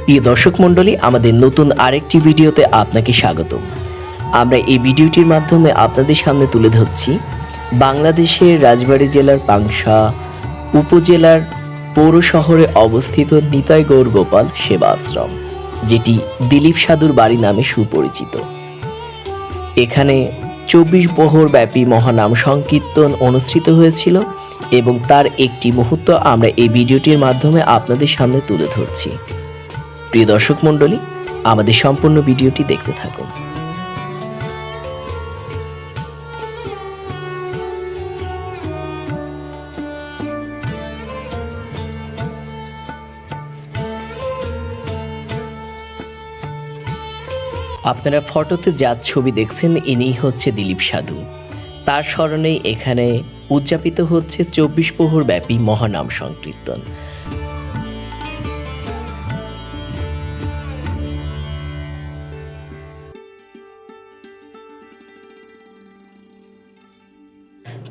প্রিয় দর্শক মণ্ডলী, আমাদের নতুন আরেকটি ভিডিওতে আপনাকে স্বাগতম। আমরা এই ভিডিওটির মাধ্যমে আপনাদের সামনে তুলে ধরছি বাংলাদেশের রাজবাড়ী জেলার পাংশা উপজেলার পৌর শহরে অবস্থিত নিতাই গৌর গোপাল সেবা আশ্রম, যেটি দিলীপ সাধুর বাড়ি নামে সুপরিচিত। এখানে 24 প্রহর ব্যাপী মহানাম সংকীর্তন অনুষ্ঠিত হয়েছিল এবং তার একটি মুহূর্ত আমরা এই ভিডিওটির মাধ্যমে আপনাদের সামনে তুলে ধরছি। প্রিয় দর্শক মণ্ডলী, আমাদের সম্পূর্ণ ভিডিওটি দেখতে থাকুন। আপনারা ফটোতে যার ছবি দেখছেন, ইনি হচ্ছে দিলীপ সাধু। তার স্মরণেই এখানে উদযাপিত হচ্ছে 24 প্রহর ব্যাপী মহানাম সংকীর্তন।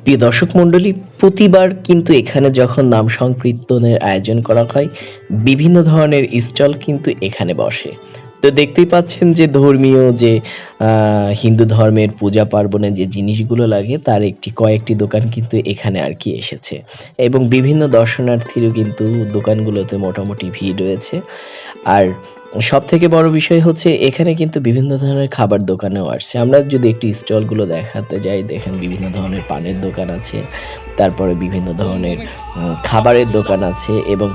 প্রিয় দর্শক মণ্ডলী, প্রতিবার কিন্তু এখানে যখন নাম সংকীর্তনের আয়োজন করা হয়, বিভিন্ন ধরনের স্টল কিন্তু এখানে বসে। তো দেখতেই পাচ্ছেন যে ধর্মীয় যে হিন্দু ধর্মের পূজা পার্বণে যে জিনিসগুলো লাগে তার কয়েকটি দোকান কিন্তু এখানে আর কি এসেছে, এবং বিভিন্ন দর্শনার্থীরও কিন্তু দোকানগুলোতে মোটামুটি ভিড় রয়েছে। আর সব থেকে বড় বিষয় হচ্ছে এখানে কিন্তু বিভিন্ন ধরনের খাবার দোকানেও আসছে। আমরা যদি একটু স্টলগুলো দেখাতে যাই, দেখেন বিভিন্ন ধরনের পানের দোকান আছে, তারপরে বিভিন্ন ধরনের খাবারের দোকান আছে, এবং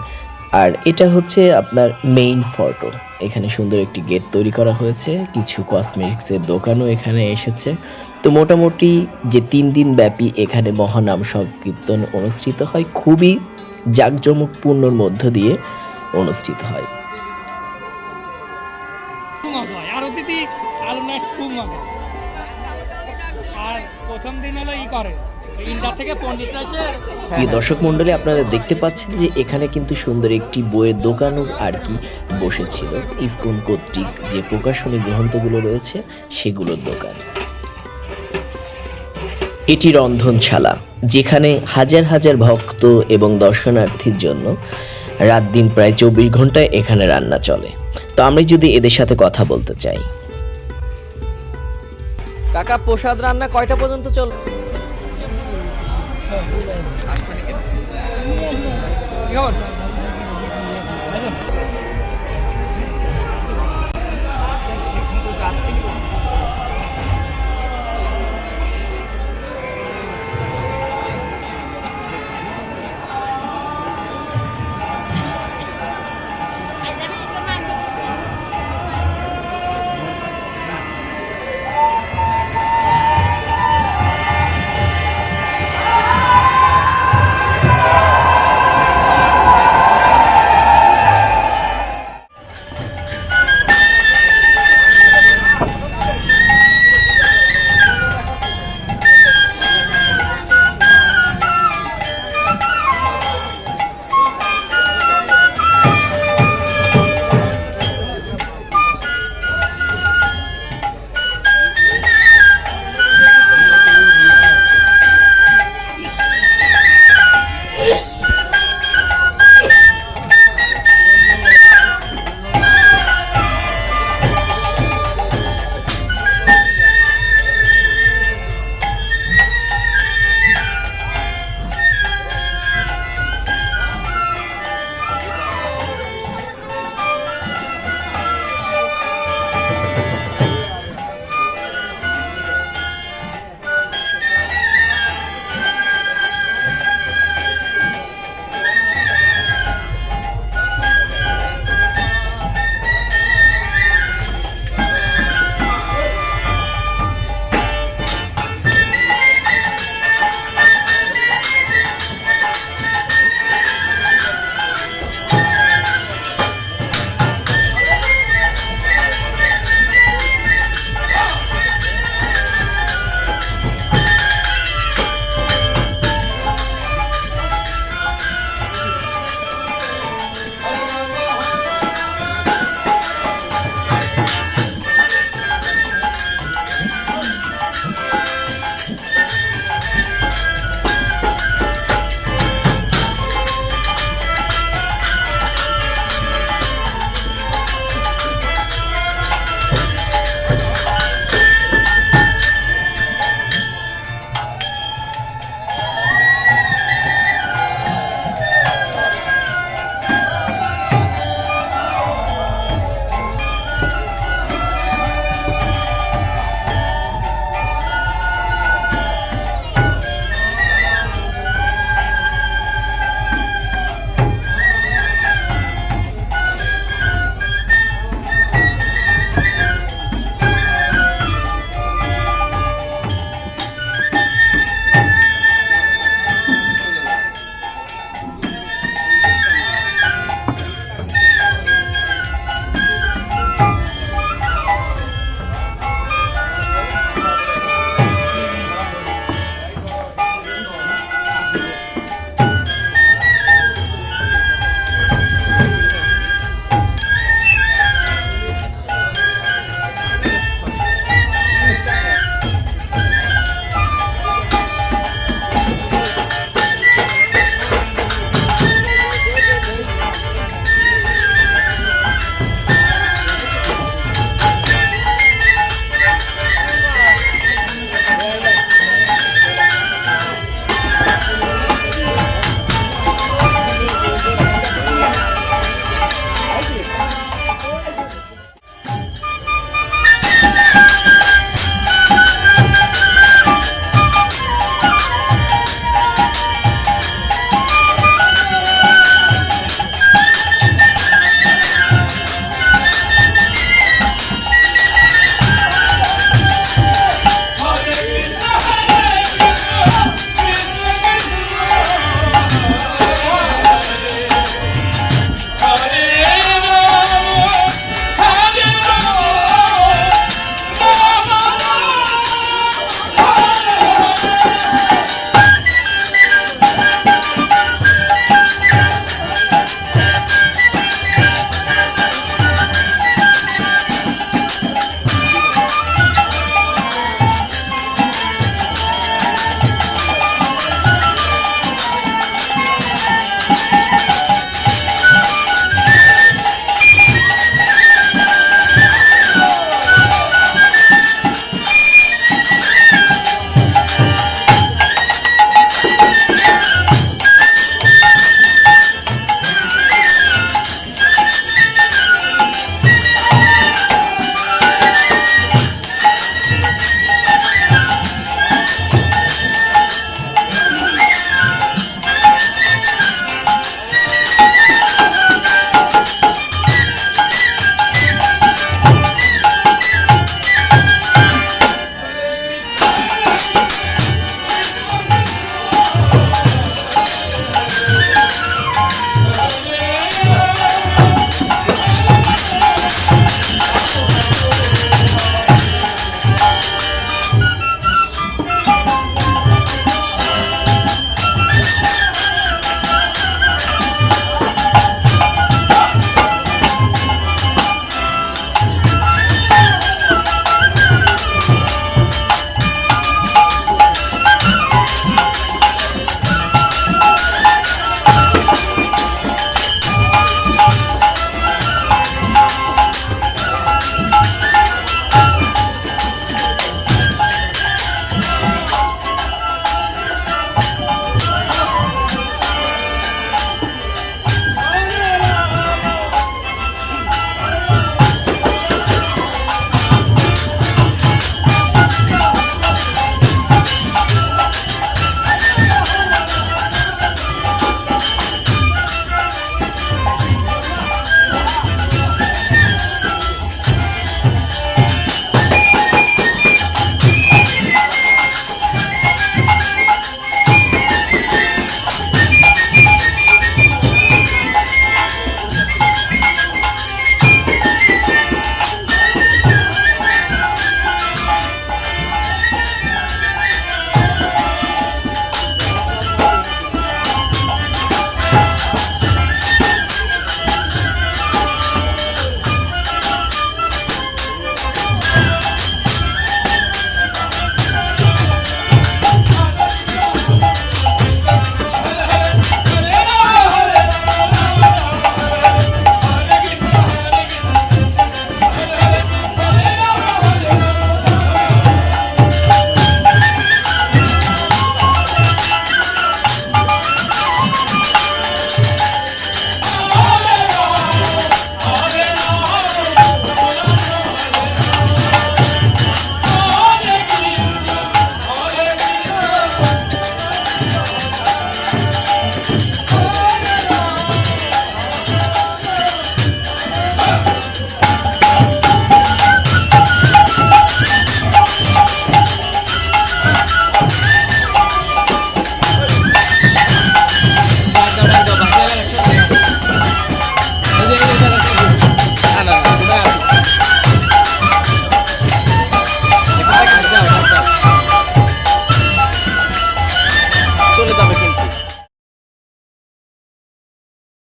আর এটা হচ্ছে আপনার মেইন ফটো। এখানে সুন্দর একটি গেট তৈরি করা হয়েছে, কিছু কসমেটিক্সের দোকানও এখানে এসেছে। তো মোটামুটি যে 3 দিন ব্যাপী এখানে মহানাম সংকীর্তন অনুষ্ঠিত হয়, খুবই জাঁকজমকপূর্ণর মধ্য দিয়ে অনুষ্ঠিত হয়। মজা হয় আর অতিথি আলুনাট খুব মজা। আর প্রথম দিন হলো করে ইন্ডিয়া থেকে পণ্ডিতরা এসে। এই দর্শক মণ্ডলী, আপনারা দেখতে পাচ্ছেন যে এখানে কিন্তু সুন্দর একটি বইয়ের দোকানও আর কি বসেছিল, ইসকন কর্তৃক যে প্রকাশনী গ্রন্থগুলো রয়েছে সেগুলোর দোকান। এটি রন্ধনশালা, যেখানে হাজার হাজার ভক্ত এবং দর্শনার্থীর জন্য রাত দিন প্রায় 24 ঘন্টায় এখানে রান্না চলে। তো আমরা যদি এদের সাথে কথা বলতে চাই। কাকা, প্রসাদ রান্না কয়টা পর্যন্ত চলবে? আছে